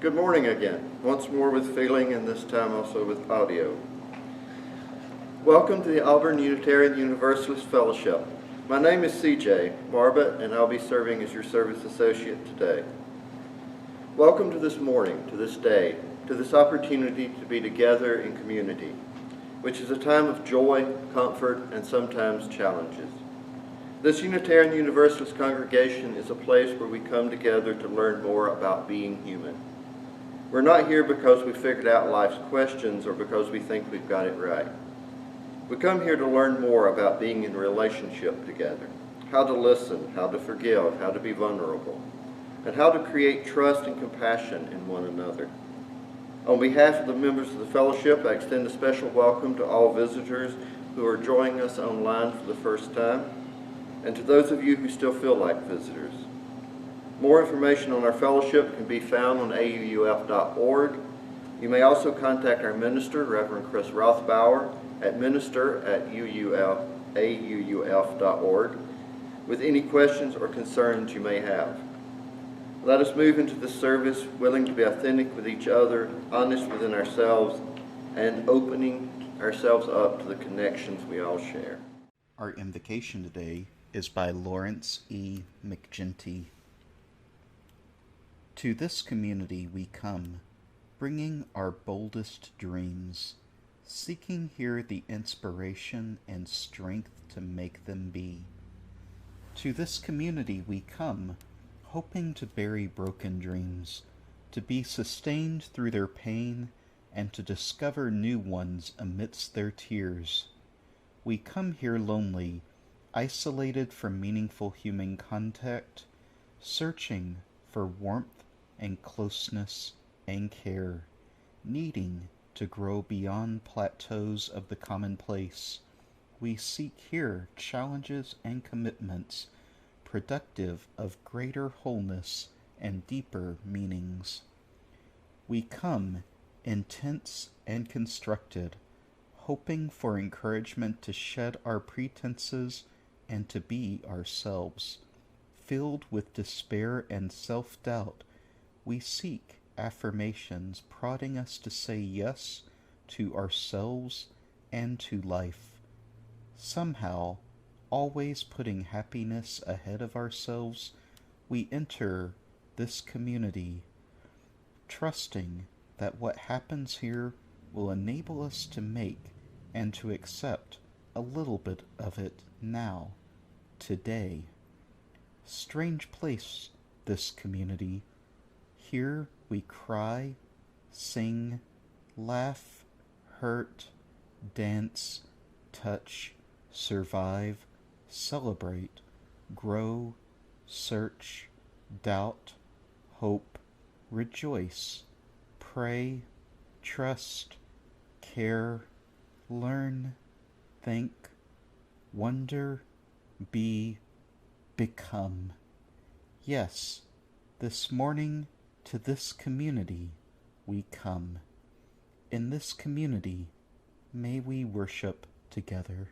Good morning again, once more with feeling and this time also with audio. Welcome to the Auburn Unitarian Universalist Fellowship. My name is CJ Barba and I'll be serving as your service associate today. Welcome to this morning, to this day, to this opportunity to be together in community, which is a time of joy, comfort, and sometimes challenges. This Unitarian Universalist congregation is a place where we come together to learn more about being human. We're not here because we figured out life's questions or because we think we've got it right. We come here to learn more about being in relationship together, how to listen, how to forgive, how to be vulnerable, and how to create trust and compassion in one another. On behalf of the members of the fellowship, I extend a special welcome to all visitors who are joining us online for the first time, and to those of you who still feel like visitors. More information on our fellowship can be found on auuf.org. You may also contact our minister, Reverend Chris Rothbauer, at minister@auuf.org with any questions or concerns you may have. Let us move into this service willing to be authentic with each other, honest within ourselves, and opening ourselves up to the connections we all share. Our invocation today is by Lawrence E. McGinty. To this community we come, bringing our boldest dreams, seeking here the inspiration and strength to make them be. To this community we come, hoping to bury broken dreams, to be sustained through their pain, and to discover new ones amidst their tears. We come here lonely, isolated from meaningful human contact, searching for warmth and closeness and care, needing to grow beyond plateaus of the commonplace. We seek here challenges and commitments, productive of greater wholeness and deeper meanings. We come intense and constructed, hoping for encouragement to shed our pretenses and to be ourselves. Filled with despair and self-doubt, we seek affirmations prodding us to say yes to ourselves and to life. Somehow, always putting happiness ahead of ourselves, we enter this community, trusting that what happens here will enable us to make and to accept a little bit of it now, today. Strange place, this community. Here we cry, sing, laugh, hurt, dance, touch, survive, celebrate, grow, search, doubt, hope, rejoice, pray, trust, care, learn, think, wonder, be, become. Yes, this morning to this community we come. In this community, may we worship together.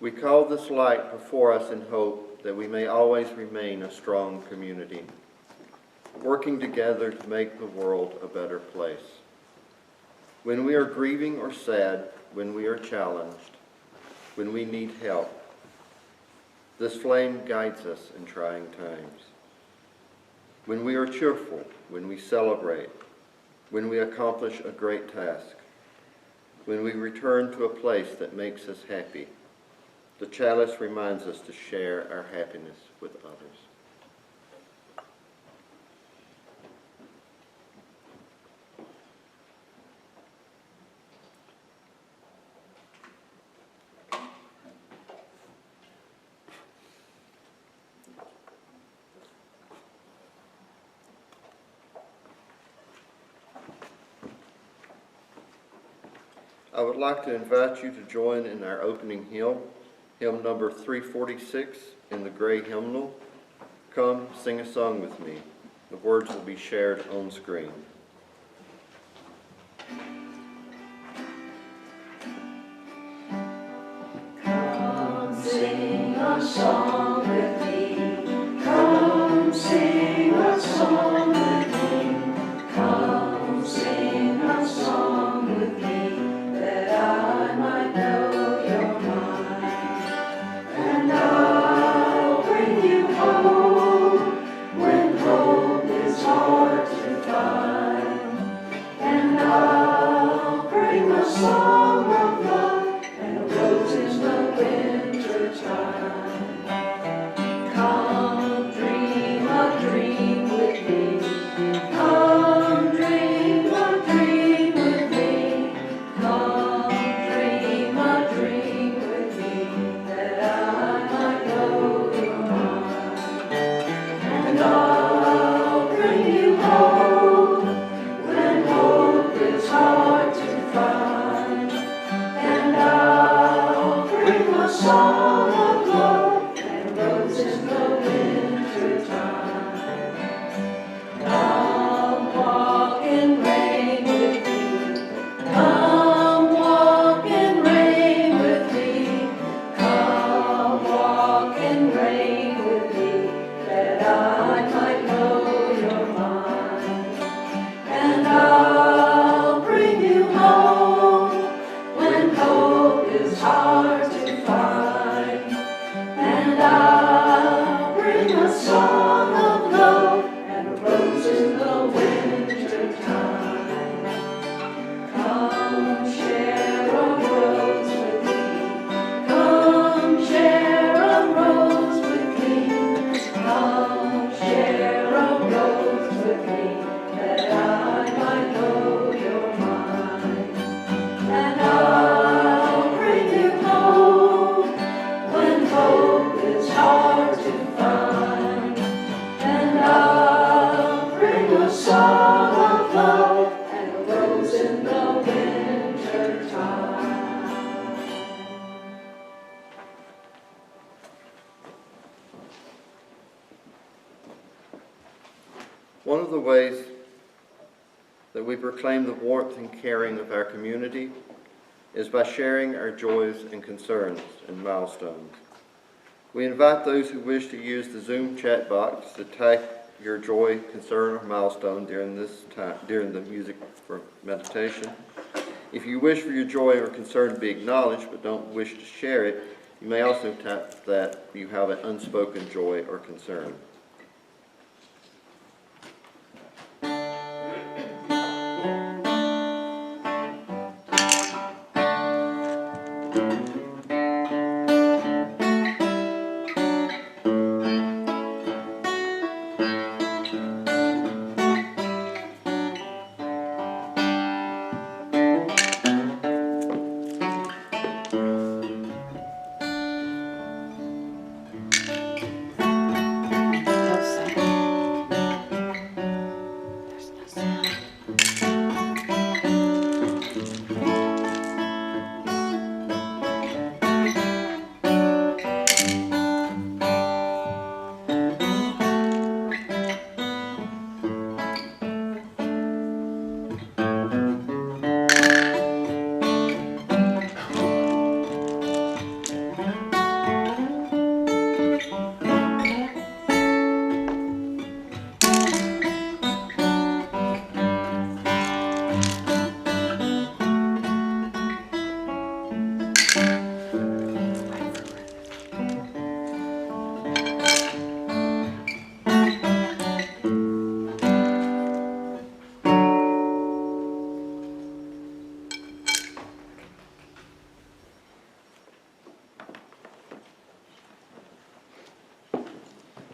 We call this light before us in hope that we may always remain a strong community, working together to make the world a better place. When we are grieving or sad, when we are challenged, when we need help, this flame guides us in trying times. When we are cheerful, when we celebrate, when we accomplish a great task, when we return to a place that makes us happy, the chalice reminds us to share our happiness with others. I would like to invite you to join in our opening hymn, hymn number 346 in the gray hymnal. Come, sing a song with me. The words will be shared on screen. Come, sing a song with me. Come, sing a song with me. Come, sing a song with me, that I might know your mind. And I'll bring you home when hope is hard to find. And I'll bring a song of love and roses in the winter time. Come, dream a dream with me. Come, dream a dream with me. Come, dream a dream with me, that I might know your mind. And I'll bring you home when hope is hard to find. And I'll bring a song of love and roses in the winter time. Come, walk in rain with me. Come, walk in rain with me. Come, walk in rain with me, that I might know your mind. And I'll bring you home when hope is hard to find. And I'll bring a song of love and a rose in the winter time. Come, share a rose with me. Come, share a rose with One of the ways that we proclaim the warmth and caring of our community is by sharing our joys and concerns and milestones. We invite those who wish to use the Zoom chat box to type your joy, concern, or milestone during the music for meditation. If you wish for your joy or concern to be acknowledged but don't wish to share it, you may also type that you have an unspoken joy or concern.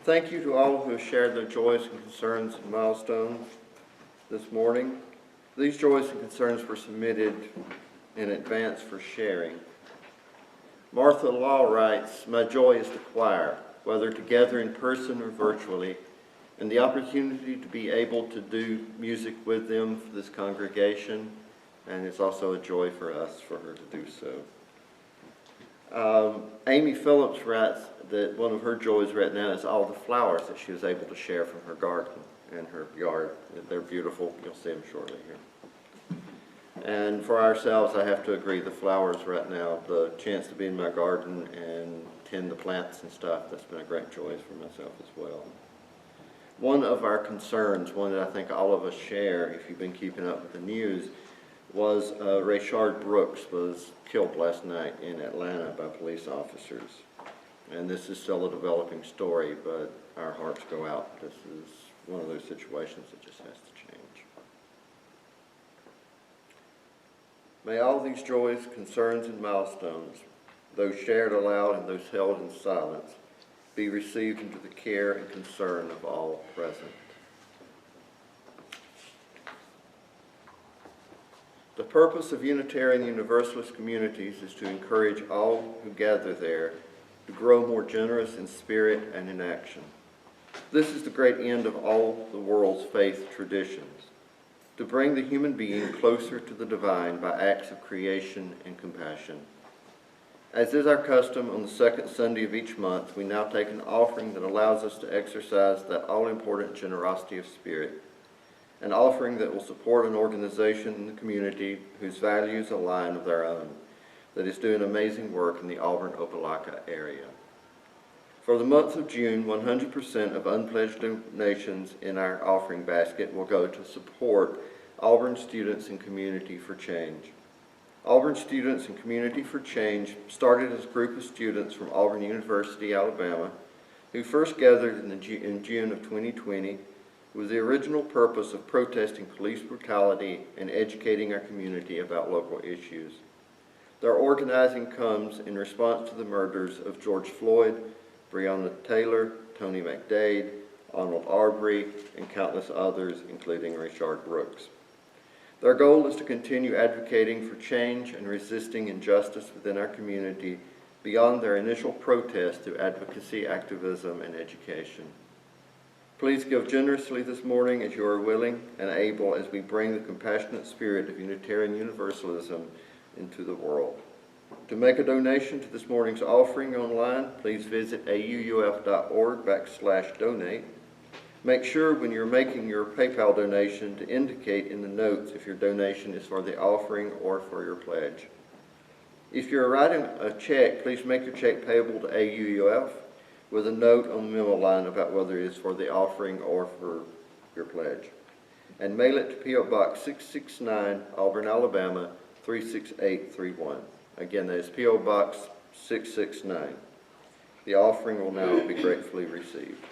Thank you to all who have shared their joys and concerns and milestones this morning. These joys and concerns were submitted in advance for sharing. Martha Law writes, "My joy is the choir, whether together in person or virtually, and the opportunity to be able to do music with them for this congregation, and it's also a joy for us for her to do so." Amy Phillips writes that one of her joys right now is all the flowers that she was able to share from her garden and her yard. They're beautiful. You'll see them shortly here. And for ourselves, I have to agree, the flowers right now, the chance to be in my garden and tend the plants and stuff, that's been a great joy for myself as well. One of our concerns, one that I think all of us share, if you've been keeping up with the news, was Rayshard Brooks was killed last night in Atlanta by police officers. And this is still a developing story, but our hearts go out. This is one of those situations that just has to change. May all these joys, concerns, and milestones, those shared aloud and those held in silence, be received into the care and concern of all present. The purpose of Unitarian Universalist communities is to encourage all who gather there to grow more generous in spirit and in action. This is the great end of all the world's faith traditions, to bring the human being closer to the divine by acts of creation and compassion. As is our custom on the second Sunday of each month, we now take an offering that allows us to exercise that all-important generosity of spirit, an offering that will support an organization in the community whose values align with our own, that is doing amazing work in the Auburn-Opelika area. For the month of June, 100% of unpledged donations in our offering basket will go to support Auburn Students and Community for Change. Auburn Students and Community for Change started as a group of students from Auburn University, Alabama, who first gathered in June of 2020 with the original purpose of protesting police brutality and educating our community about local issues. Their organizing comes in response to the murders of George Floyd, Breonna Taylor, Tony McDade, Arnold Arbery, and countless others, including Rayshard Brooks. Their goal is to continue advocating for change and resisting injustice within our community beyond their initial protest through advocacy, activism, and education. Please give generously this morning as you are willing and able as we bring the compassionate spirit of Unitarian Universalism into the world. To make a donation to this morning's offering online, please visit auuf.org/donate. Make sure when you're making your PayPal donation to indicate in the notes if your donation is for the offering or for your pledge. If you're writing a check, please make your check payable to AUUF with a note on the memo line about whether it is for the offering or for your pledge. And mail it to P.O. Box 669, Auburn, Alabama 36831. Again, that is P.O. Box 669. The offering will now be gratefully received.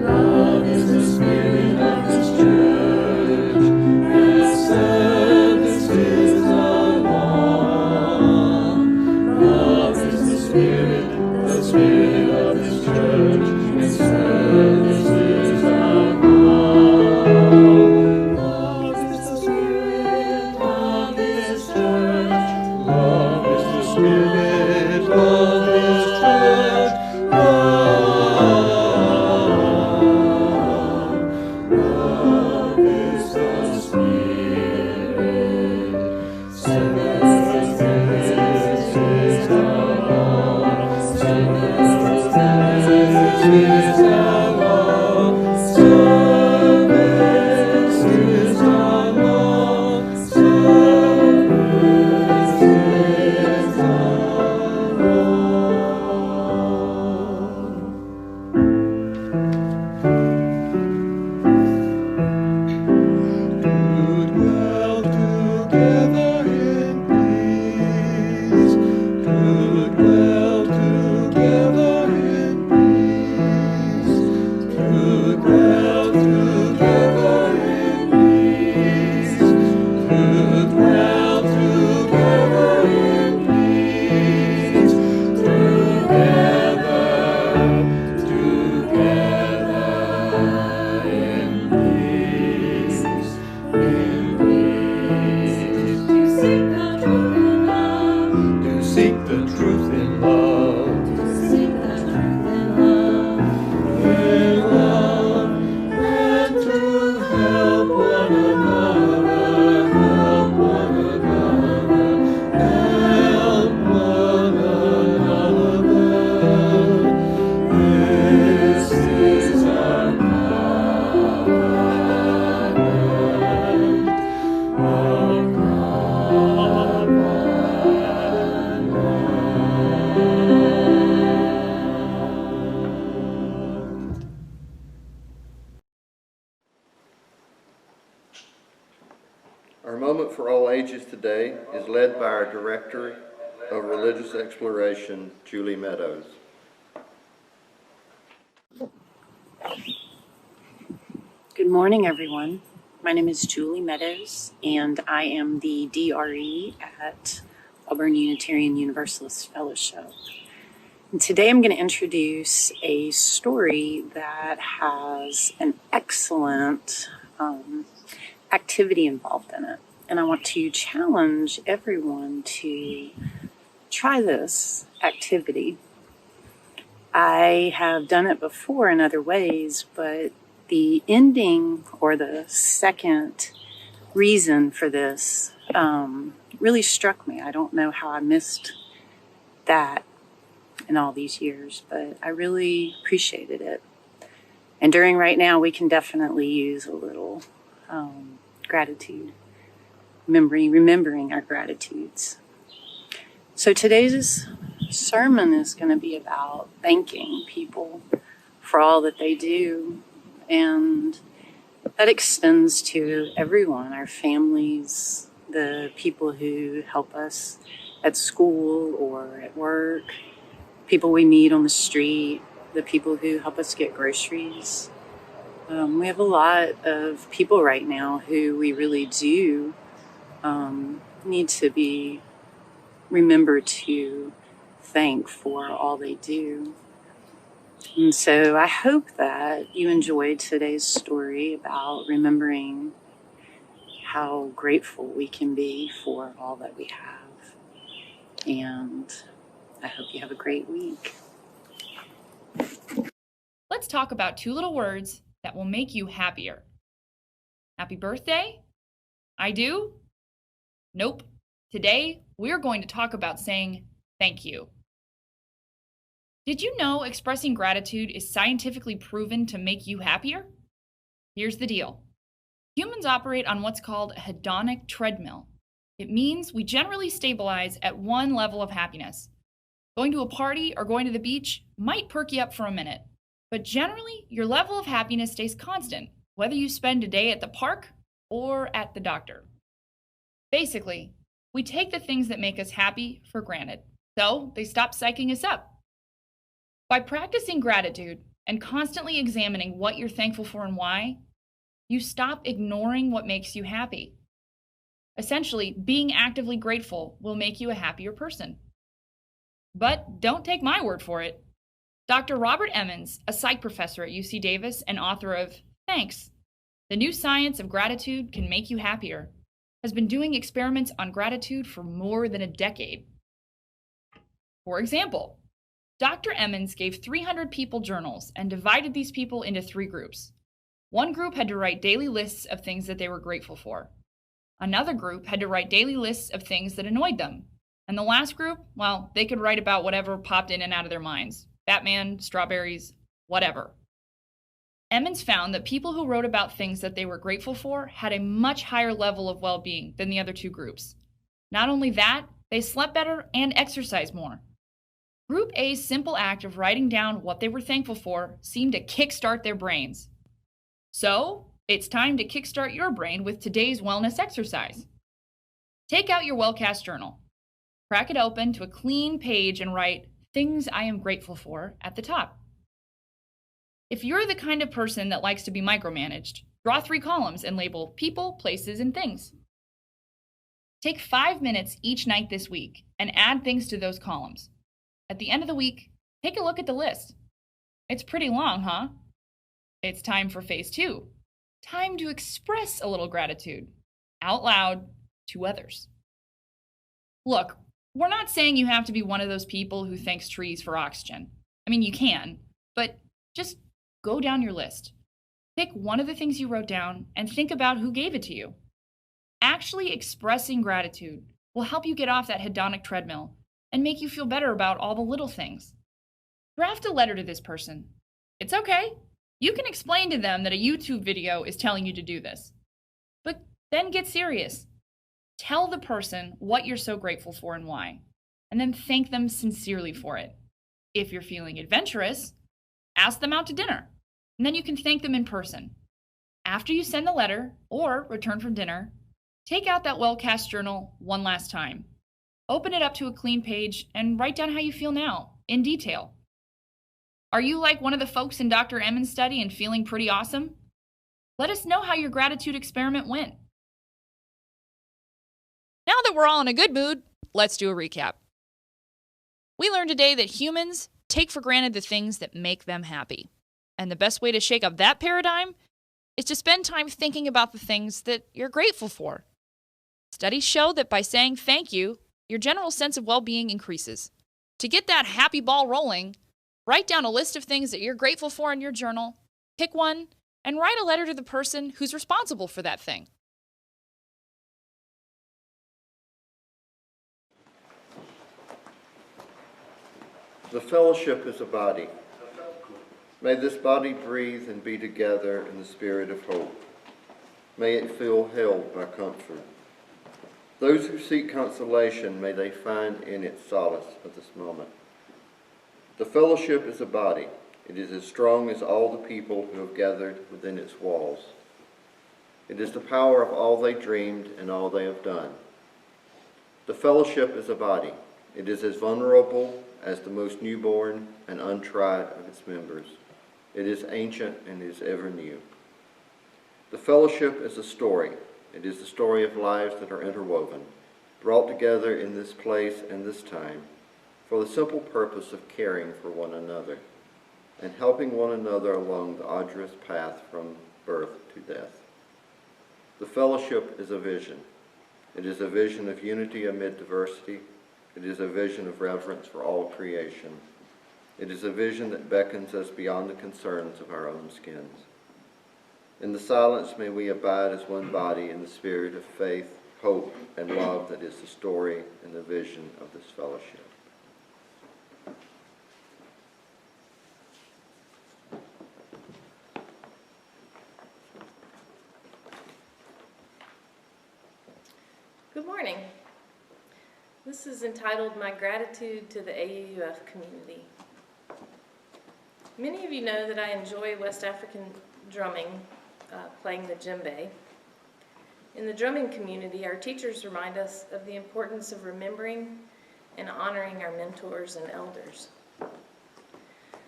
Love is the spirit of this church, and service is the law. Love is the spirit of this church, and service is the law. Love is the spirit of this church. Love is the spirit of this church. Love is the spirit. Service is the law. Service is the law. Service is the law. Service is the do dwell together in peace. Do dwell together in peace. Do dwell together in peace. Do dwell together in peace. Together in peace. In peace. To seek the truth in love. To seek the truth in love. In love. And to help one another. Help one another. Help one another. This is our covenant. Our moment for all ages today is led by our Director of Religious Exploration, Julie Meadows. Good morning, everyone. My name is Julie Meadows, and I am the DRE at Auburn Unitarian Universalist Fellowship. And today I'm going to introduce a story that has an excellent activity involved in it. And I want to challenge everyone to try this activity. I have done it before in other ways, but the ending or the second reason for this really struck me. I don't know how I missed that in all these years, but I really appreciated it. And during right now, we can definitely use a little gratitude, remembering our gratitudes. So today's sermon is going to be about thanking people for all that they do. And that extends to everyone, our families, the people who help us at school or at work, people we meet on the street, the people who help us get groceries. We have a lot of people right now who we really do need to be remembered to thank for all they do. And so I hope that you enjoyed today's story about remembering how grateful we can be for all that we have. And I hope you have a great week. Let's talk about two little words that will make you happier. Happy birthday? I do? Nope. Today, we're going to talk about saying thank you. Did you know expressing gratitude is scientifically proven to make you happier? Here's the deal. Humans operate on what's called a hedonic treadmill. It means we generally stabilize at one level of happiness. Going to a party or going to the beach might perk you up for a minute, but generally your level of happiness stays constant, whether you spend a day at the park or at the doctor. Basically, we take the things that make us happy for granted, so they stop psyching us up. By practicing gratitude and constantly examining what you're thankful for and why, you stop ignoring what makes you happy. Essentially, being actively grateful will make you a happier person. But don't take my word for it. Dr. Robert Emmons, a psych professor at UC Davis and author of Thanks, The New Science of Gratitude Can Make You Happier, has been doing experiments on gratitude for more than a decade. For example, Dr. Emmons gave 300 people journals and divided these people into 3 groups. One group had to write daily lists of things that they were grateful for. Another group had to write daily lists of things that annoyed them. And the last group, well, they could write about whatever popped in and out of their minds. Batman, strawberries, whatever. Emmons found that people who wrote about things that they were grateful for had a much higher level of well-being than the other 2 groups. Not only that, they slept better and exercised more. Group A's simple act of writing down what they were thankful for seemed to kickstart their brains. So, it's time to kickstart your brain with today's wellness exercise. Take out your Wellcast journal. Crack it open to a clean page and write "Things I am grateful for" at the top. If you're the kind of person that likes to be micromanaged, draw 3 columns and label people, places, and things. Take 5 minutes each night this week and add things to those columns. At the end of the week, take a look at the list. It's pretty long, huh? It's time for phase 2. Time to express a little gratitude out loud to others. Look, we're not saying you have to be one of those people who thanks trees for oxygen. I mean, you can, but just go down your list. Pick one of the things you wrote down and think about who gave it to you. Actually expressing gratitude will help you get off that hedonic treadmill and make you feel better about all the little things. Draft a letter to this person. It's okay. You can explain to them that a YouTube video is telling you to do this. But then get serious. Tell the person what you're so grateful for and why, and then thank them sincerely for it. If you're feeling adventurous, ask them out to dinner, and then you can thank them in person. After you send the letter or return from dinner, take out that Wellcast journal one last time. Open it up to a clean page and write down how you feel now, in detail. Are you like one of the folks in Dr. Emmons' study and feeling pretty awesome? Let us know how your gratitude experiment went. Now that we're all in a good mood, let's do a recap. We learned today that humans take for granted the things that make them happy. And the best way to shake up that paradigm is to spend time thinking about the things that you're grateful for. Studies show that by saying thank you, your general sense of well-being increases. To get that happy ball rolling, write down a list of things that you're grateful for in your journal, pick one, and write a letter to the person who's responsible for that thing. The fellowship is a body. May this body breathe and be together in the spirit of hope. May it feel held by comfort. Those who seek consolation, may they find in it solace at this moment. The fellowship is a body. It is as strong as all the people who have gathered within its walls. It is the power of all they dreamed and all they have done. The fellowship is a body. It is as vulnerable as the most newborn and untried of its members. It is ancient and is ever new. The fellowship is a story. It is the story of lives that are interwoven, brought together in this place and this time, for the simple purpose of caring for one another and helping one another along the arduous path from birth to death. The fellowship is a vision. It is a vision of unity amid diversity. It is a vision of reverence for all creation. It is a vision that beckons us beyond the concerns of our own skins. In the silence, may we abide as one body in the spirit of faith, hope, and love that is the story and the vision of this fellowship. This is entitled My Gratitude to the AUUF Community. Many of you know that I enjoy West African drumming, playing the djembe. In the drumming community, our teachers remind us of the importance of remembering and honoring our mentors and elders.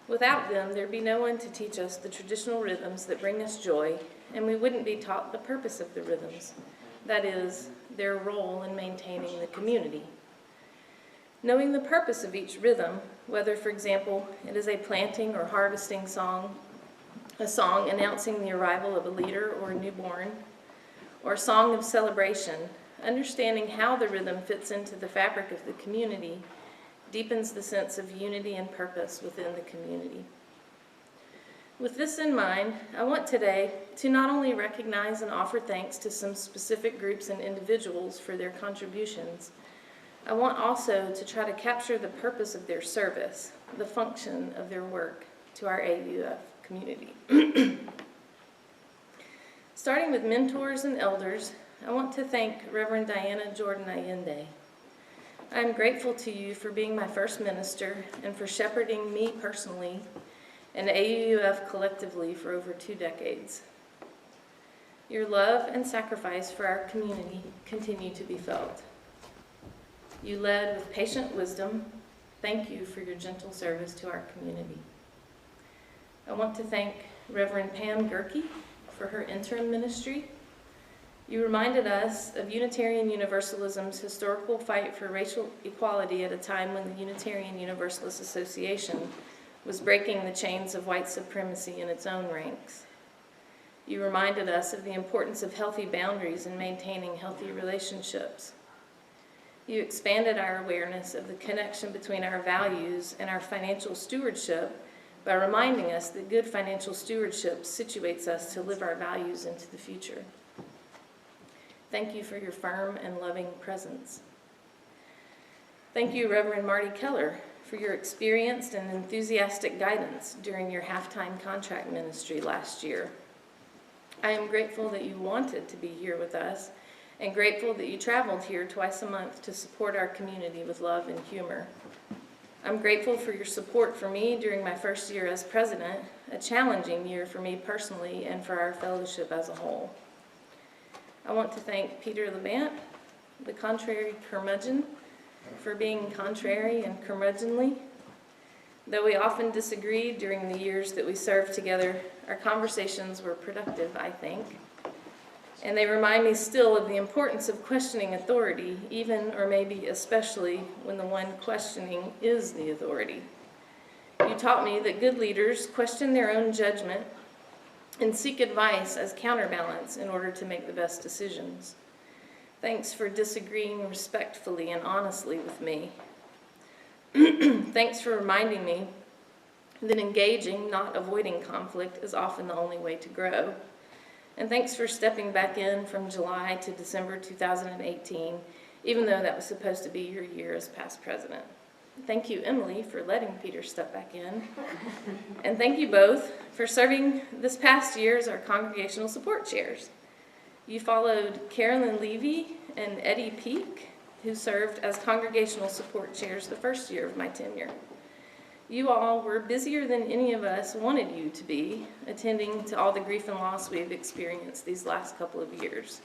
Without them, there'd be no one to teach us the traditional rhythms that bring us joy, and we wouldn't be taught the purpose of the rhythms, that is, their role in maintaining the community. Knowing the purpose of each rhythm, whether, for example, it is a planting or harvesting song, a song announcing the arrival of a leader or a newborn, or a song of celebration, understanding how the rhythm fits into the fabric of the community deepens the sense of unity and purpose within the community. With this in mind, I want today to not only recognize and offer thanks to some specific groups and individuals for their contributions, I want also to try to capture the purpose of their service, the function of their work to our AUF community. Starting with mentors and elders, I want to thank Reverend Diana Jordan Allende. I am grateful to you for being my first minister and for shepherding me personally and AUF collectively for over 2 decades. Your love and sacrifice for our community continue to be felt. You led with patient wisdom. Thank you for your gentle service to our community. I want to thank Reverend Pam Gerke for her interim ministry. You reminded us of Unitarian Universalism's historical fight for racial equality at a time when the Unitarian Universalist Association was breaking the chains of white supremacy in its own ranks. You reminded us of the importance of healthy boundaries in maintaining healthy relationships. You expanded our awareness of the connection between our values and our financial stewardship by reminding us that good financial stewardship situates us to live our values into the future. Thank you for your firm and loving presence. Thank you, Reverend Marty Keller, for your experienced and enthusiastic guidance during your halftime contract ministry last year. I am grateful that you wanted to be here with us and grateful that you traveled here twice a month to support our community with love and humor. I'm grateful for your support for me during my first year as president, a challenging year for me personally and for our fellowship as a whole. I want to thank Peter Levant, the contrary curmudgeon, for being contrary and curmudgeonly. Though we often disagreed during the years that we served together, our conversations were productive, I think. And they remind me still of the importance of questioning authority, even or maybe especially when the one questioning is the authority. You taught me that good leaders question their own judgment and seek advice as counterbalance in order to make the best decisions. Thanks for disagreeing respectfully and honestly with me. Thanks for reminding me that engaging, not avoiding conflict, is often the only way to grow. And thanks for stepping back in from July to December 2018, even though that was supposed to be your year as past president. Thank you, Emily, for letting Peter step back in. And thank you both for serving this past year as our congregational support chairs. You followed Carolyn Levy and Eddie Peak, who served as congregational support chairs the first year of my tenure. You all were busier than any of us wanted you to be, attending to all the grief and loss we've experienced these last couple of years.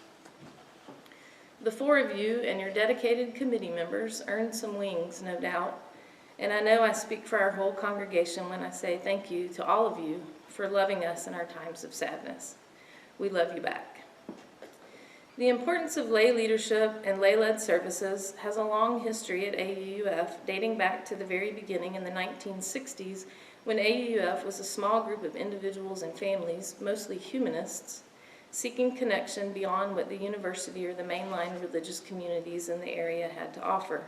The 4 of you and your dedicated committee members earned some wings, no doubt, and I know I speak for our whole congregation when I say thank you to all of you for loving us in our times of sadness. We love you back. The importance of lay leadership and lay-led services has a long history at AUUF, dating back to the very beginning in the 1960s, when AUUF was a small group of individuals and families, mostly humanists, seeking connection beyond what the university or the mainline religious communities in the area had to offer.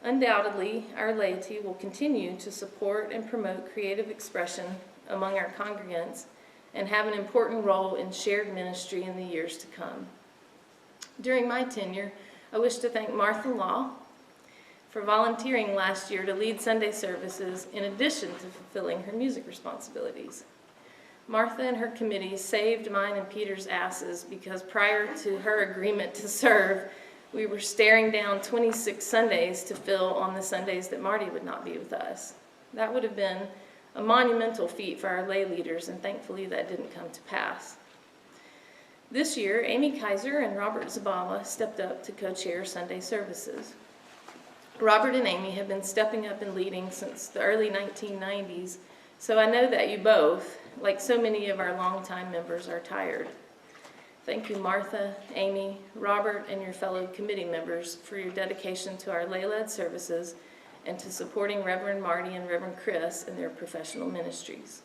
Undoubtedly, our laity will continue to support and promote creative expression among our congregants and have an important role in shared ministry in the years to come. During my tenure, I wish to thank Martha Law for volunteering last year to lead Sunday services in addition to fulfilling her music responsibilities. Martha and her committee saved mine and Peter's asses because prior to her agreement to serve, We were staring down 26 Sundays to fill on the Sundays that Marty would not be with us. That would have been a monumental feat for our lay leaders, and thankfully that didn't come to pass. This year, Amy Kaiser and Robert Zabala stepped up to co-chair Sunday services. Robert and Amy have been stepping up and leading since the early 1990s, so I know that you both, like so many of our longtime members, are tired. Thank you, Martha, Amy, Robert, and your fellow committee members for your dedication to our lay-led services and to supporting Reverend Marty and Reverend Chris in their professional ministries.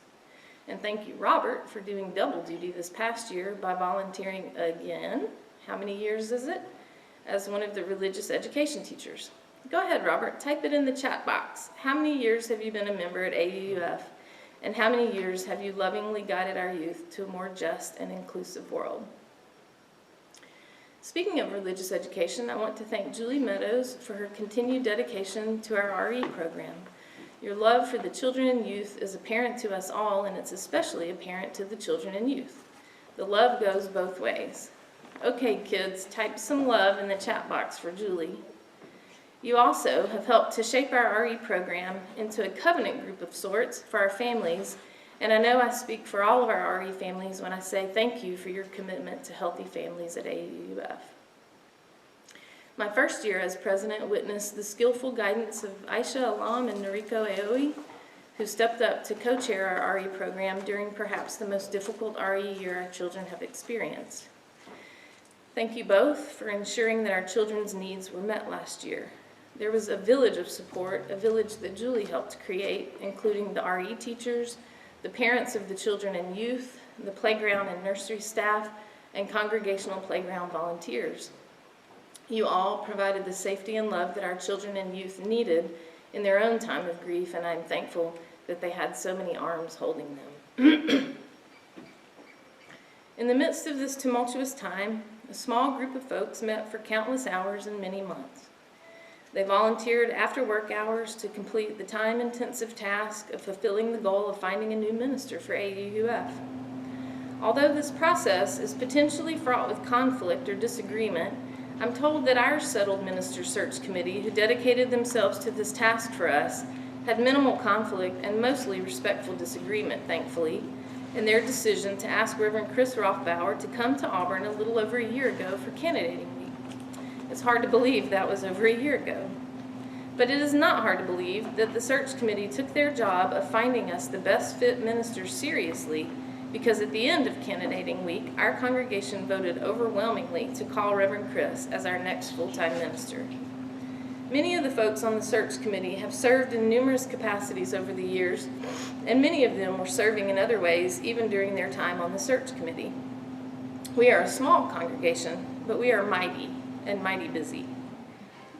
And thank you, Robert, for doing double duty this past year by volunteering again, how many years is it, as one of the religious education teachers. Go ahead, Robert, type it in the chat box. How many years have you been a member at AUF? And how many years have you lovingly guided our youth to a more just and inclusive world? Speaking of religious education, I want to thank Julie Meadows for her continued dedication to our RE program. Your love for the children and youth is apparent to us all, and it's especially apparent to the children and youth. The love goes both ways. Okay, kids, type some love in the chat box for Julie. You also have helped to shape our RE program into a covenant group of sorts for our families, and I know I speak for all of our RE families when I say thank you for your commitment to healthy families at AUF. My first year as president witnessed the skillful guidance of Aisha Alam and Noriko Aoi, who stepped up to co-chair our RE program during perhaps the most difficult RE year our children have experienced. Thank you both for ensuring that our children's needs were met last year. There was a village of support, a village that Julie helped create, including the RE teachers, the parents of the children and youth, the playground and nursery staff, and congregational playground volunteers. You all provided the safety and love that our children and youth needed in their own time of grief, and I'm thankful that they had so many arms holding them. In the midst of this tumultuous time, a small group of folks met for countless hours and many months. They volunteered after work hours to complete the time-intensive task of fulfilling the goal of finding a new minister for AUF. Although this process is potentially fraught with conflict or disagreement, I'm told that our settled minister search committee, who dedicated themselves to this task for us, had minimal conflict and mostly respectful disagreement, thankfully, in their decision to ask Reverend Chris Rothbauer to come to Auburn a little over a year ago for candidating week. It's hard to believe that was over a year ago. But it is not hard to believe that the search committee took their job of finding us the best fit minister seriously, because at the end of candidating week, our congregation voted overwhelmingly to call Reverend Chris as our next full-time minister. Many of the folks on the search committee have served in numerous capacities over the years, and many of them were serving in other ways even during their time on the search committee. We are a small congregation, but we are mighty and mighty busy.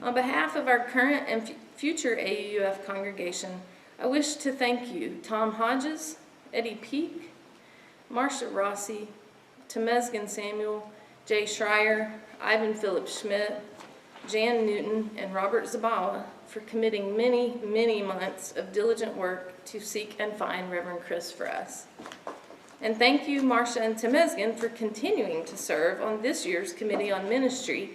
On behalf of our current and future AUF congregation, I wish to thank you, Tom Hodges, Eddie Peak, Marcia Rossi, Temesgen Samuel, Jay Schreier, Ivan Philip Schmidt, Jan Newton, and Robert Zabala for committing many, many months of diligent work to seek and find Reverend Chris for us. And thank you, Marcia and Temesgen, for continuing to serve on this year's Committee on Ministry,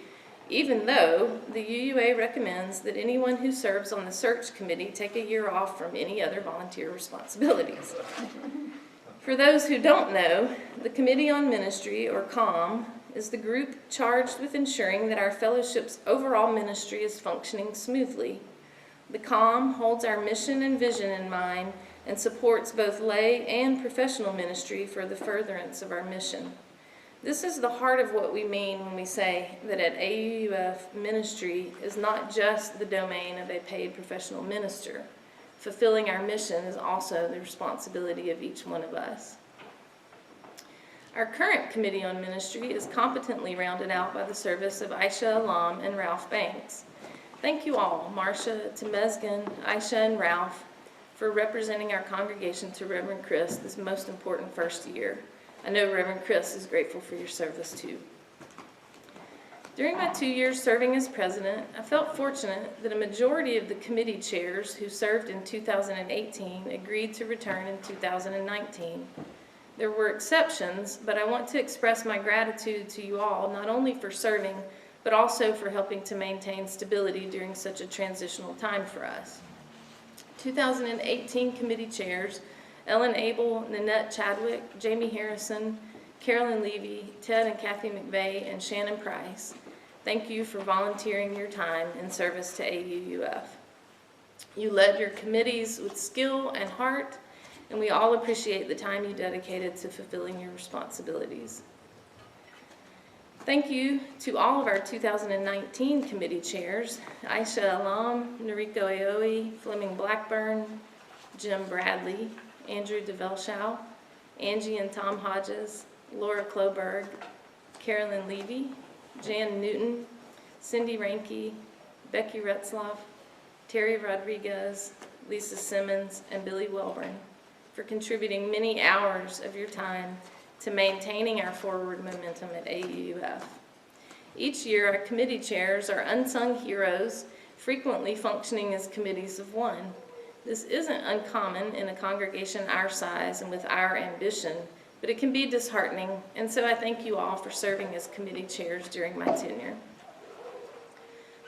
even though the UUA recommends that anyone who serves on the search committee take a year off from any other volunteer responsibilities. For those who don't know, the Committee on Ministry, or COM, is the group charged with ensuring that our fellowship's overall ministry is functioning smoothly. The COM holds our mission and vision in mind and supports both lay and professional ministry for the furtherance of our mission. This is the heart of what we mean when we say that at AUF, ministry is not just the domain of a paid professional minister. Fulfilling our mission is also the responsibility of each one of us. Our current Committee on Ministry is competently rounded out by the service of Aisha Alam and Ralph Banks. Thank you all, Marcia, Temesgen, Aisha, and Ralph, for representing our congregation to Reverend Chris this most important first year. I know Reverend Chris is grateful for your service too. During my 2 years serving as president, I felt fortunate that a majority of the committee chairs who served in 2018 agreed to return in 2019. There were exceptions, but I want to express my gratitude to you all, not only for serving, but also for helping to maintain stability during such a transitional time for us. 2018 committee chairs, Ellen Abel, Nanette Chadwick, Jamie Harrison, Carolyn Levy, Ted and Kathy McVeigh, and Shannon Price. Thank you for volunteering your time in service to AUUF. You led your committees with skill and heart, and we all appreciate the time you dedicated to fulfilling your responsibilities. Thank you to all of our 2019 committee chairs, Aisha Alam, Noriko Aoi, Fleming Blackburn, Jim Bradley, Andrew DeVelschow, Angie and Tom Hodges, Laura Kloberg, Carolyn Levy, Jan Newton, Cindy Ranke, Becky Retzloff, Terry Rodriguez, Lisa Simmons, and Billy Welburn for contributing many hours of your time to maintaining our forward momentum at AUUF. Each year, our committee chairs are unsung heroes, frequently functioning as committees of one. This isn't uncommon in a congregation our size and with our ambition, but it can be disheartening, and so I thank you all for serving as committee chairs during my tenure.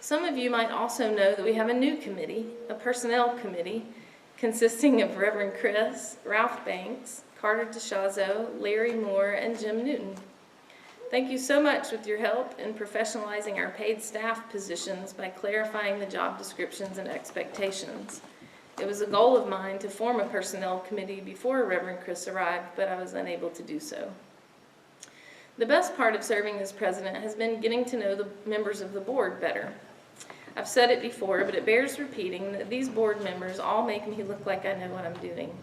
Some of you might also know that we have a new committee, a personnel committee, consisting of Reverend Chris, Ralph Banks, Carter DeShazo, Larry Moore, and Jim Newton. Thank you so much with your help in professionalizing our paid staff positions by clarifying the job descriptions and expectations. It was a goal of mine to form a personnel committee before Reverend Chris arrived, but I was unable to do so. The best part of serving as president has been getting to know the members of the board better. I've said it before, but it bears repeating that these board members all make me look like I know what I'm doing.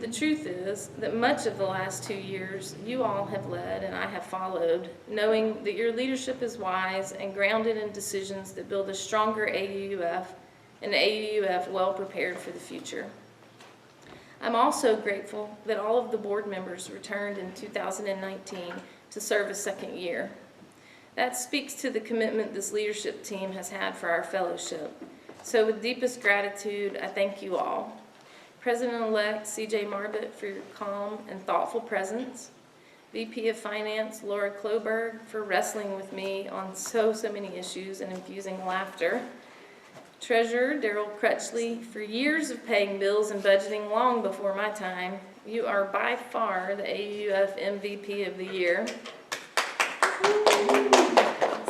The truth is that much of the last 2 years you all have led and I have followed, knowing that your leadership is wise and grounded in decisions that build a stronger AUUF and AUUF well prepared for the future. I'm also grateful that all of the board members returned in 2019 to serve a second year. That speaks to the commitment this leadership team has had for our fellowship. So with deepest gratitude, I thank you all. President-elect C.J. Marbut for your calm and thoughtful presence. VP of Finance Laura Kloberg for wrestling with me on so many issues and infusing laughter. Treasurer Daryl Crutchley for years of paying bills and budgeting long before my time. You are by far the AUF MVP of the year.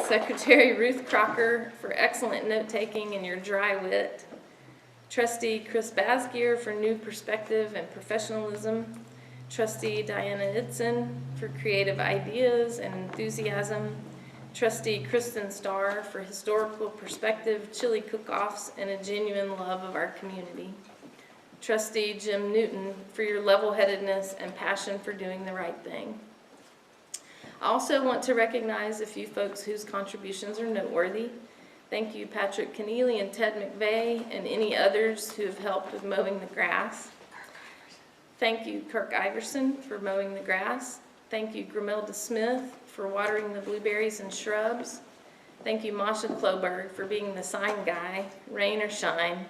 Secretary Ruth Crocker for excellent note-taking and your dry wit. Trustee Chris Basgier for new perspective and professionalism. Trustee Diana Idson for creative ideas and enthusiasm. Trustee Kristen Starr for historical perspective, chili cook-offs, and a genuine love of our community. Trustee Jim Newton for your level-headedness and passion for doing the right thing. I also want to recognize a few folks whose contributions are noteworthy. Thank you, Patrick Keneally and Ted McVeigh, and any others who have helped with mowing the grass. Thank you, Kirk Iverson, for mowing the grass. Thank you, Grimelda Smith, for watering the blueberries and shrubs. Thank you, Masha Kloberg, for being the sign guy, rain or shine.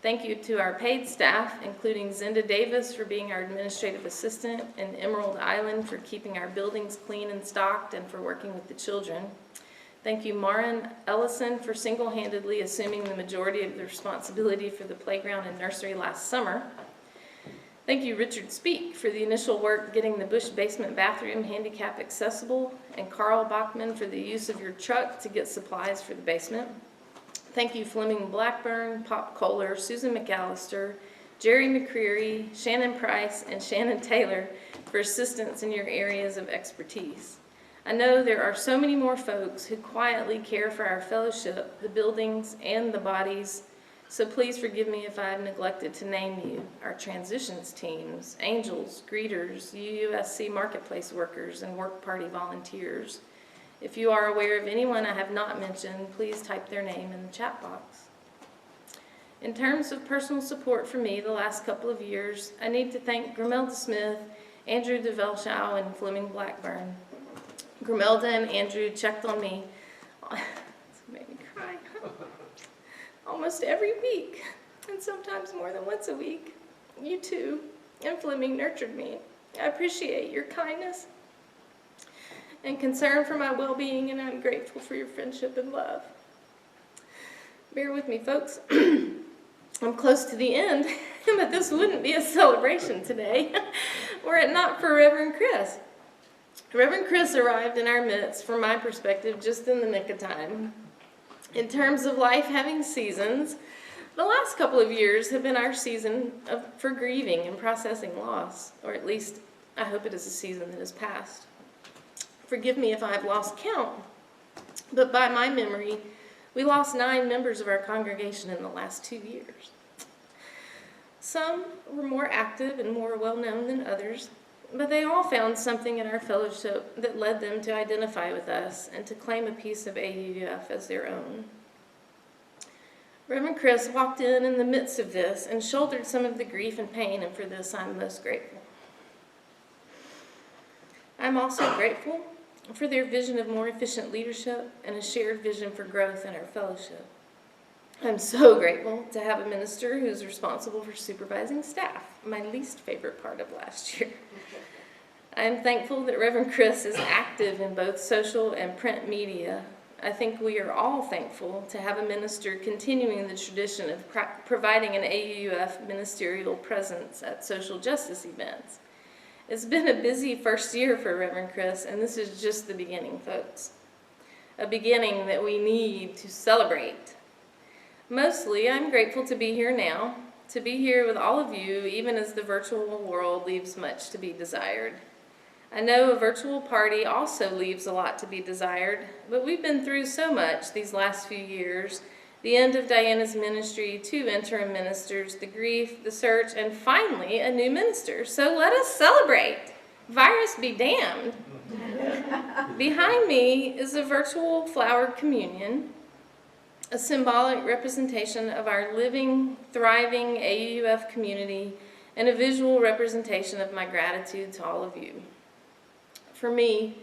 Thank you to our paid staff, including Zinda Davis for being our administrative assistant, and Emerald Island for keeping our buildings clean and stocked and for working with the children. Thank you, Marin Ellison, for single-handedly assuming the majority of the responsibility for the playground and nursery last summer. Thank you, Richard Speak, for the initial work getting the Bush basement bathroom handicap accessible, and Carl Bachman for the use of your truck to get supplies for the basement. Thank you, Fleming Blackburn, Pop Kohler, Susan McAllister, Jerry McCreary, Shannon Price, and Shannon Taylor for assistance in your areas of expertise. I know there are so many more folks who quietly care for our fellowship, the buildings, and the bodies, so please forgive me if I have neglected to name you. Our transitions teams, angels, greeters, UUSC marketplace workers, and work party volunteers. If you are aware of anyone I have not mentioned, please type their name in the chat box. In terms of personal support for me the last couple of years, I need to thank Grimelda Smith, Andrew DeVelschow, and Fleming Blackburn. Grimelda and Andrew checked on me, it's made me cry, almost every week, and sometimes more than once a week. You too, and Fleming nurtured me. I appreciate your kindness and concern for my well-being, and I'm grateful for your friendship and love. Bear with me, folks. I'm close to the end, but this wouldn't be a celebration today were it not for Reverend Chris. Reverend Chris arrived in our midst, from my perspective, just in the nick of time. In terms of life having seasons, the last couple of years have been our season for grieving and processing loss, or at least I hope it is a season that has passed. Forgive me if I have lost count, but by my memory, we lost 9 members of our congregation in the last 2 years. Some were more active and more well-known than others, but they all found something in our fellowship that led them to identify with us and to claim a piece of AUF as their own. Reverend Chris walked in the midst of this and shouldered some of the grief and pain, and for this I'm most grateful. I'm also grateful for their vision of more efficient leadership and a shared vision for growth in our fellowship. I'm so grateful to have a minister who's responsible for supervising staff, my least favorite part of last year. I'm thankful that Reverend Chris is active in both social and print media. I think we are all thankful to have a minister continuing the tradition of providing an AUF ministerial presence at social justice events. It's been a busy first year for Reverend Chris, and this is just the beginning, folks. A beginning that we need to celebrate. Mostly, I'm grateful to be here now, to be here with all of you, even as the virtual world leaves much to be desired. I know a virtual party also leaves a lot to be desired, but we've been through so much these last few years. The end of Diana's ministry, 2 interim ministers, the grief, the search, and finally a new minister. So let us celebrate. Virus be damned. Behind me is a virtual flowered communion, a symbolic representation of our living, thriving AUF community, and a visual representation of my gratitude to all of you. For me,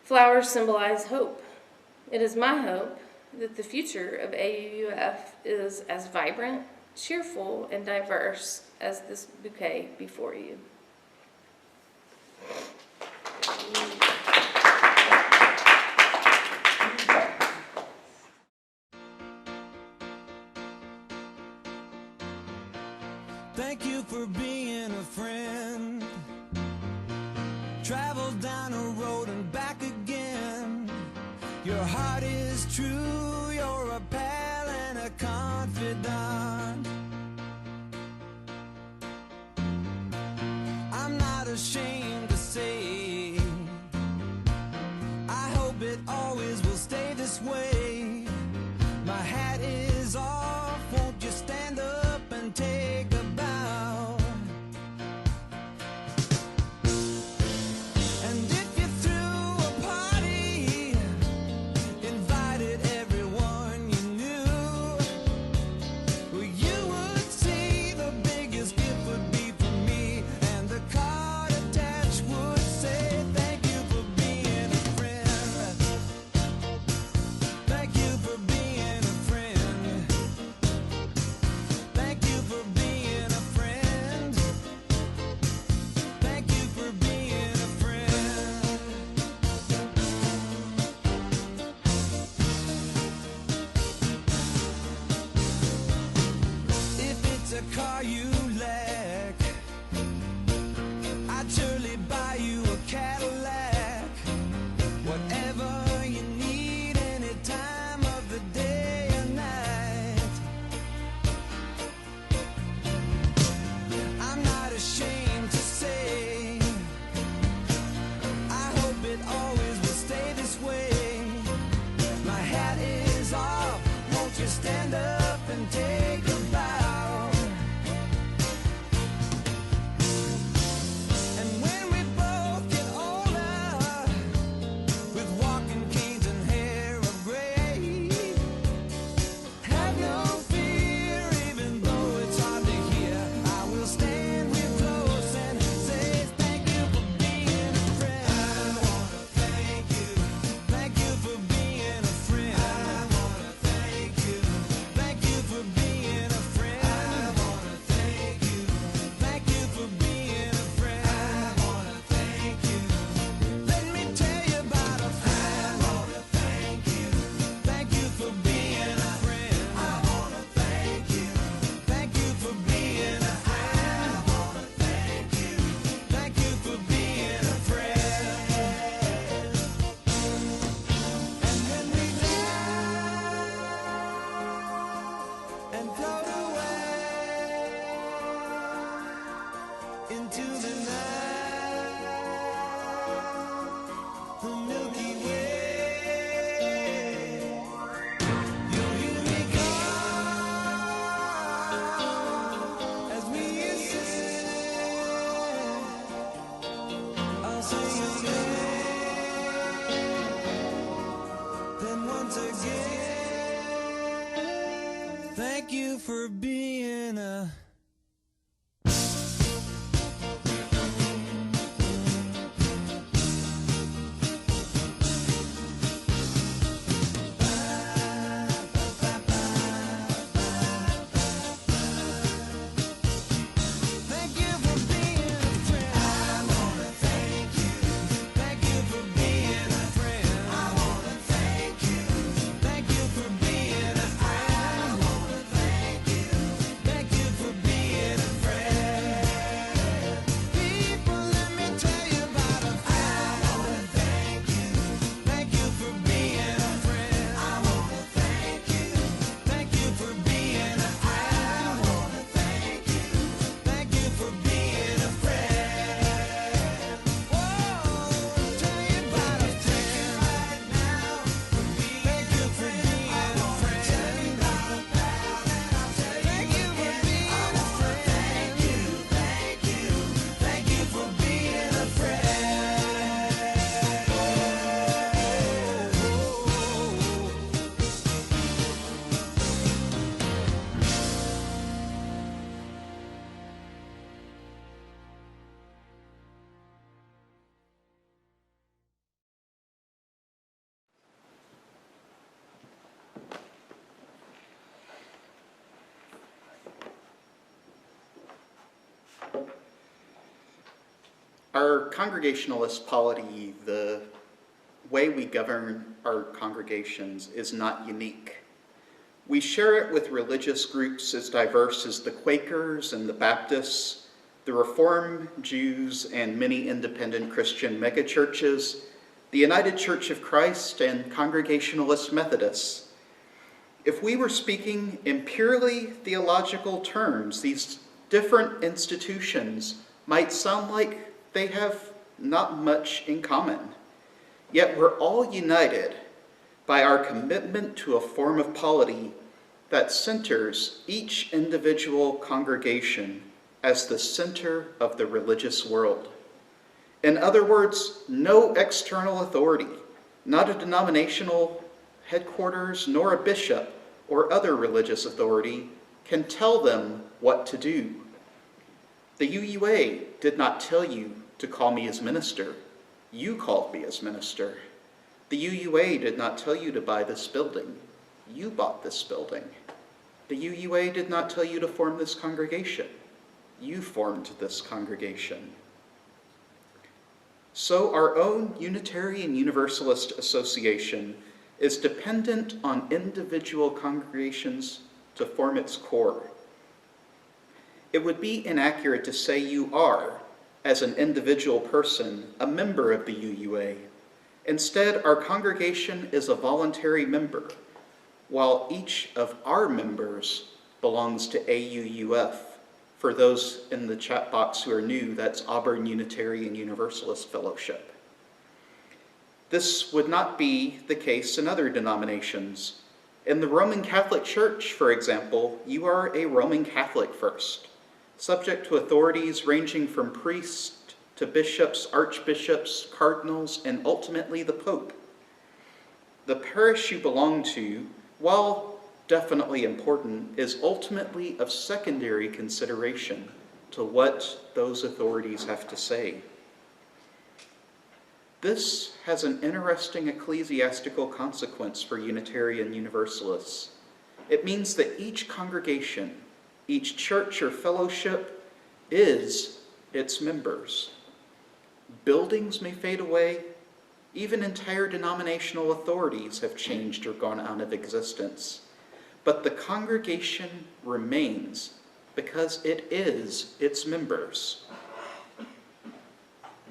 flowers symbolize hope. It is my hope that the future of AUF is as vibrant, cheerful, and diverse as this bouquet before you. Thank you for being a friend. Travel down a road and back again. Your heart is true, you're a pal and a confidant. I'm not ashamed to say, I hope it always will stay this way. My hat is off, won't you stand up and take a bow? And if you threw a party, invited everyone you knew, well, you would see the biggest gift would be for me, and the card attached would say, thank you for being a friend. Thank you for being a friend. Thank you for being a friend. Thank you for being a friend. If it's a car you lack, I'd surely buy you a Cadillac. Whatever you need, any time of the day or night. I'm not ashamed to say, I hope it always will stay this way. My hat is off, won't you stand up and take a bow? into the night, the Milky Way. You'll hear me call as we ascend. I'll say your name, then once again, thank you for being a Thank you for being a friend. I wanna thank you. Thank you for being a friend. I wanna thank you. Thank you for being a friend. I wanna thank you. Thank you for being a friend. People, let me tell you about a friend. I wanna thank you. Thank you for being a friend. I wanna thank you. Thank you for being a friend. I wanna thank you. Thank you for being a friend. Whoa, tell you about a friend right now. Thank you for being a friend. Thank you for being a friend. Thank you, thank you for being a Our Congregationalist polity, the way we govern our congregations, is not unique. We share it with religious groups as diverse as the Quakers and the Baptists, the Reform Jews and many independent Christian megachurches, the United Church of Christ and Congregationalist Methodists. If we were speaking in purely theological terms, these different institutions might sound like they have not much in common. Yet we're all united by our commitment to a form of polity that centers each individual congregation as the center of the religious world. In other words, no external authority, not a denominational headquarters, nor a bishop or other religious authority can tell them what to do. The UUA did not tell you to call me as minister. You called me as minister. The UUA did not tell you to buy this building. You bought this building. The UUA did not tell you to form this congregation. You formed this congregation. So our own Unitarian Universalist Association is dependent on individual congregations to form its core. It would be inaccurate to say you are, as an individual person, a member of the UUA. Instead, our congregation is a voluntary member, while each of our members belongs to AUUF. For those in the chat box who are new, that's Auburn Unitarian Universalist Fellowship. This would not be the case in other denominations. In the Roman Catholic Church, for example, you are a Roman Catholic first, subject to authorities ranging from priests to bishops, archbishops, cardinals, and ultimately the Pope. The parish you belong to, while definitely important, is ultimately of secondary consideration to what those authorities have to say. This has an interesting ecclesiastical consequence for Unitarian Universalists. It means that each congregation, each church or fellowship is its members. Buildings may fade away, even entire denominational authorities have changed or gone out of existence. But the congregation remains because it is its members.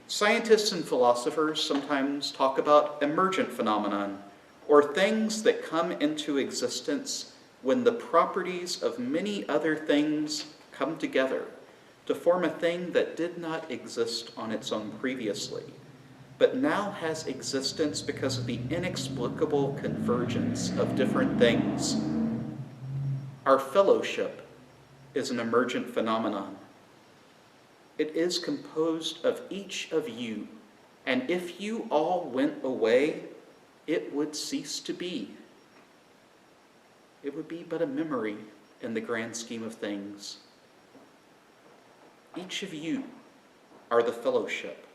Scientists and philosophers sometimes talk about emergent phenomenon, or things that come into existence when the properties of many other things come together to form a thing that did not exist on its own previously, but now has existence because of the inexplicable convergence of different things. Our fellowship is an emergent phenomenon. It is composed of each of you, and if you all went away, it would cease to be. It would be but a memory in the grand scheme of things. Each of you are the fellowship,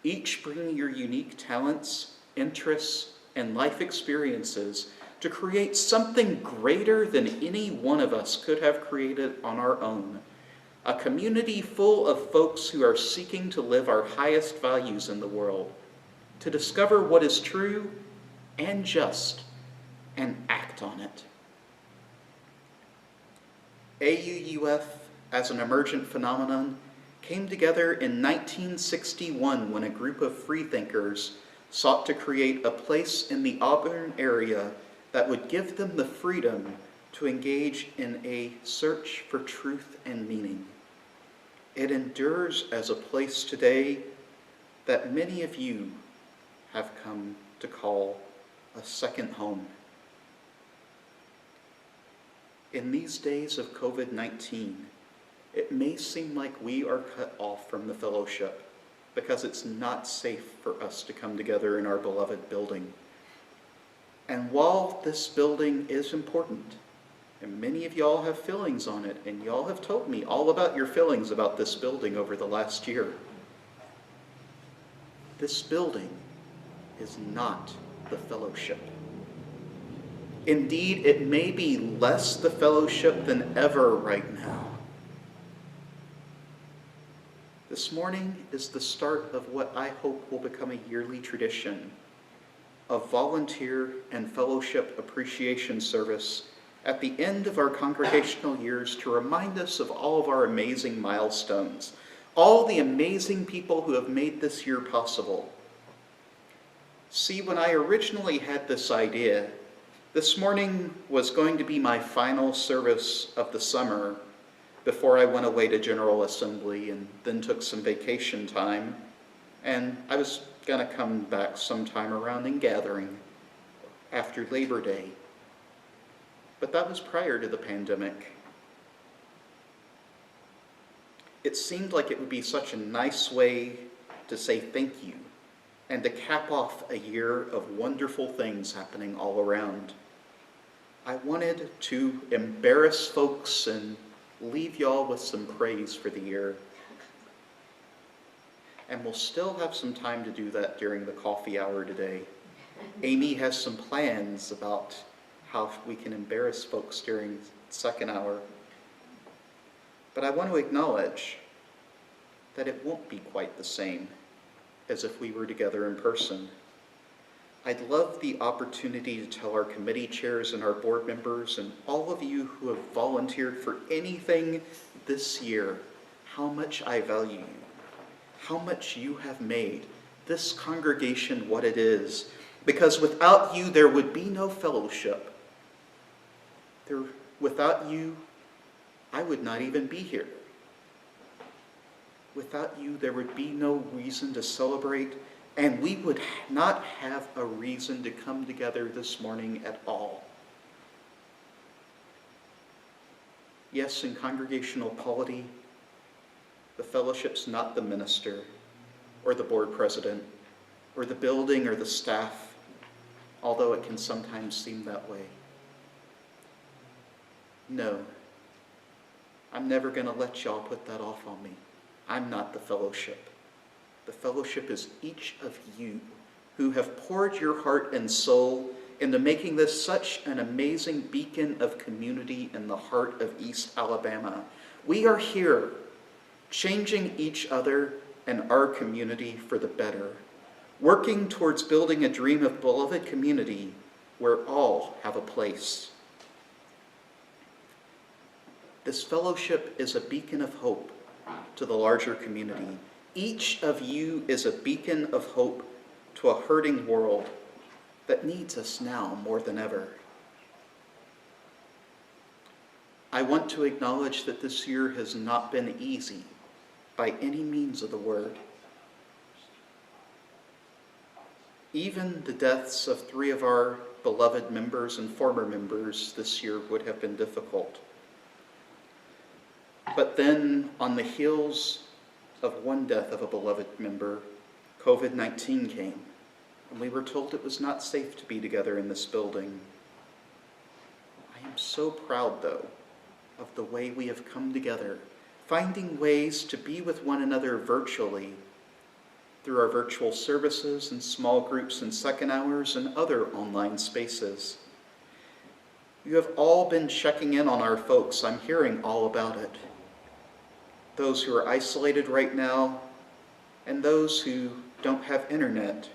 each bringing your unique talents, interests, and life experiences to create something greater than any one of us could have created on our own. A community full of folks who are seeking to live our highest values in the world, to discover what is true and just, and act on it. AUUF, as an emergent phenomenon, came together in 1961 when a group of freethinkers sought to create a place in the Auburn area that would give them the freedom to engage in a search for truth and meaning. It endures as a place today that many of you have come to call a second home. In these days of COVID-19, it may seem like we are cut off from the fellowship because it's not safe for us to come together in our beloved building. And while this building is important, and many of y'all have feelings on it, and y'all have told me all about your feelings about this building over the last year, this building is not the fellowship. Indeed, it may be less the fellowship than ever right now. This morning is the start of what I hope will become a yearly tradition, a volunteer and fellowship appreciation service at the end of our congregational years to remind us of all of our amazing milestones, all the amazing people who have made this year possible. See, when I originally had this idea, this morning was going to be my final service of the summer before I went away to General Assembly and then took some vacation time, and I was going to come back sometime around in Gathering after Labor Day. But that was prior to the pandemic. It seemed like it would be such a nice way to say thank you and to cap off a year of wonderful things happening all around. I wanted to embarrass folks and leave y'all with some praise for the year. And we'll still have some time to do that during the coffee hour today. Amy has some plans about how we can embarrass folks during the second hour. But I want to acknowledge that it won't be quite the same as if we were together in person. I'd love the opportunity to tell our committee chairs and our board members and all of you who have volunteered for anything this year how much I value you, how much you have made this congregation what it is. Because without you, there would be no fellowship. Without you, I would not even be here. Without you, there would be no reason to celebrate, and we would not have a reason to come together this morning at all. Yes, in congregational polity, the fellowship's not the minister or the board president or the building or the staff, although it can sometimes seem that way. No, I'm never going to let y'all put that off on me. I'm not the fellowship. The fellowship is each of you who have poured your heart and soul into making this such an amazing beacon of community in the heart of East Alabama. We are here, changing each other and our community for the better, working towards building a dream of beloved community where all have a place. This fellowship is a beacon of hope to the larger community. Each of you is a beacon of hope to a hurting world that needs us now more than ever. I want to acknowledge that this year has not been easy by any means of the word. Even the deaths of 3 of our beloved members and former members this year would have been difficult. But then, on the heels of one death of a beloved member, COVID-19 came, and we were told it was not safe to be together in this building. I am so proud, though, of the way we have come together, finding ways to be with one another virtually through our virtual services and small groups and second hours and other online spaces. You have all been checking in on our folks. I'm hearing all about it. Those who are isolated right now, and those who don't have internet.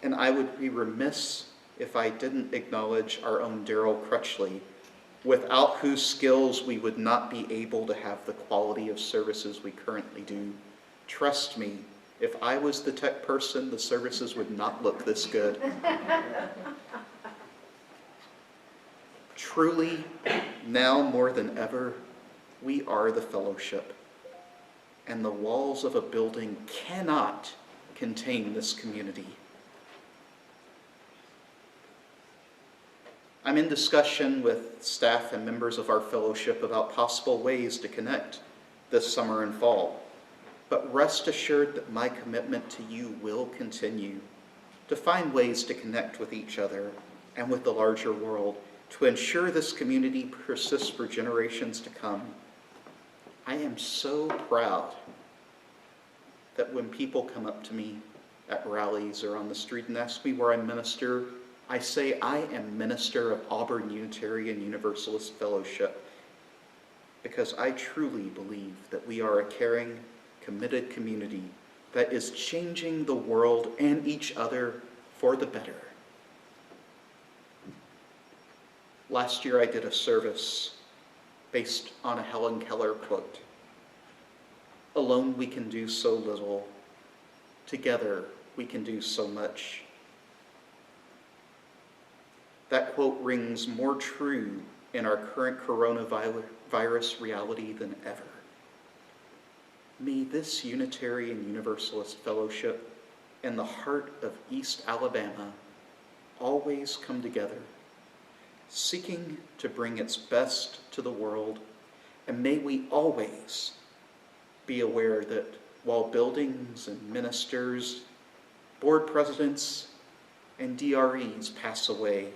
And I would be remiss if I didn't acknowledge our own Daryl Crutchley, without whose skills we would not be able to have the quality of services we currently do. Trust me, if I was the tech person, the services would not look this good. Truly, now more than ever, we are the fellowship, and the walls of a building cannot contain this community. I'm in discussion with staff and members of our fellowship about possible ways to connect this summer and fall. But rest assured that my commitment to you will continue to find ways to connect with each other and with the larger world to ensure this community persists for generations to come. I am so proud that when people come up to me at rallies or on the street and ask me where I minister, I say I am minister of Auburn Unitarian Universalist Fellowship, because I truly believe that we are a caring, committed community that is changing the world and each other for the better. Last year I did a service based on a Helen Keller quote. Alone we can do so little. Together we can do so much. That quote rings more true in our current coronavirus reality than ever. May this Unitarian Universalist Fellowship in the heart of East Alabama always come together, seeking to bring its best to the world, and may we always be aware that while buildings and ministers, board presidents, and DREs pass away,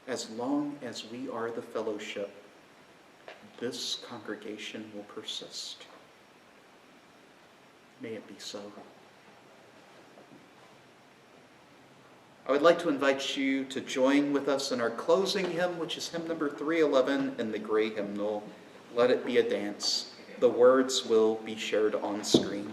as long as we are the fellowship, this congregation will persist. May it be so. I would like to invite you to join with us in our closing hymn, which is hymn number 311 in the gray hymnal, Let It Be a Dance. The words will be shared on screen.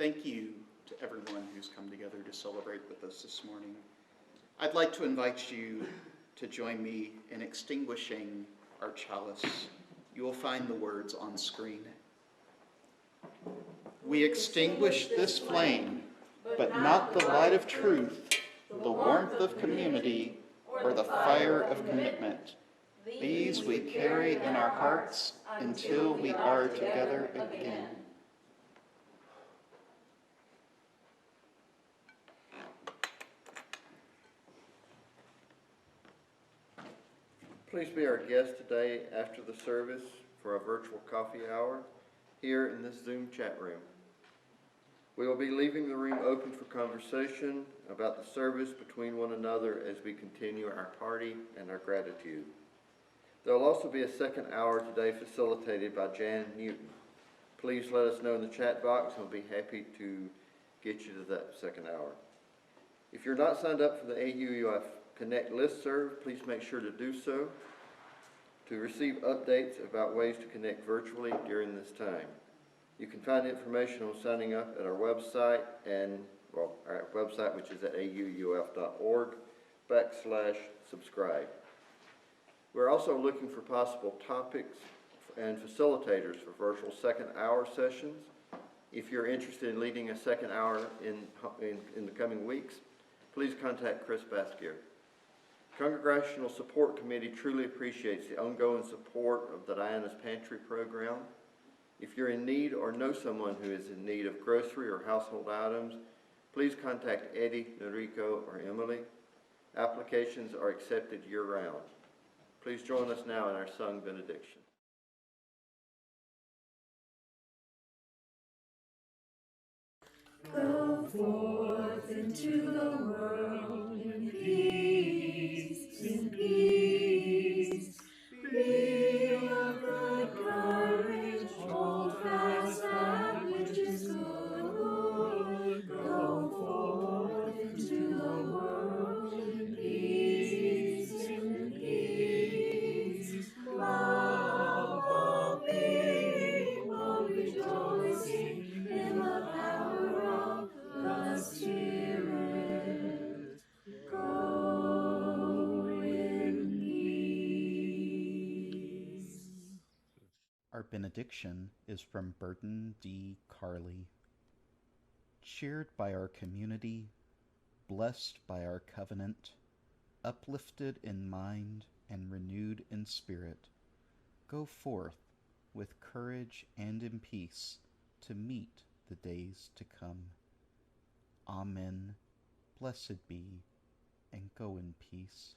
Thank you to everyone who's come together to celebrate with us this morning. I'd like to invite you to join me in extinguishing our chalice. You will find the words on screen. We extinguish this flame, but not the light of truth, the warmth of community, or the fire of commitment. These we carry in our hearts until we are together again. Please be our guest today after the service for a virtual coffee hour here in this Zoom chat room. We will be leaving the room open for conversation about the service between one another as we continue our party and our gratitude. There will also be a second hour today facilitated by Jan Newton. Please let us know in the chat box and we'll be happy to get you to that second hour. If you're not signed up for the AUUF Connect listserv, please make sure to do so to receive updates about ways to connect virtually during this time. You can find information on signing up at our website our website, which is at auuf.org/subscribe. We're also looking for possible topics and facilitators for virtual second hour sessions. If you're interested in leading a second hour in the coming weeks, please contact Chris Baskier. Congregational Support Committee truly appreciates the ongoing support of the Diana's Pantry program. If you're in need or know someone who is in need of grocery or household items, please contact Eddie, Noriko, or Emily. Applications are accepted year-round. Please join us now in our sung benediction. Go forth into the world in peace, in peace. Be of good courage, hold fast that which is good. Go forth into the world in peace, in peace. Love of people rejoicing in the power of the Spirit. Go in peace. Our benediction is from Burton D. Carley. Cheered by our community, blessed by our covenant, uplifted in mind and renewed in spirit, go forth with courage and in peace to meet the days to come. Amen. Blessed be, and go in peace.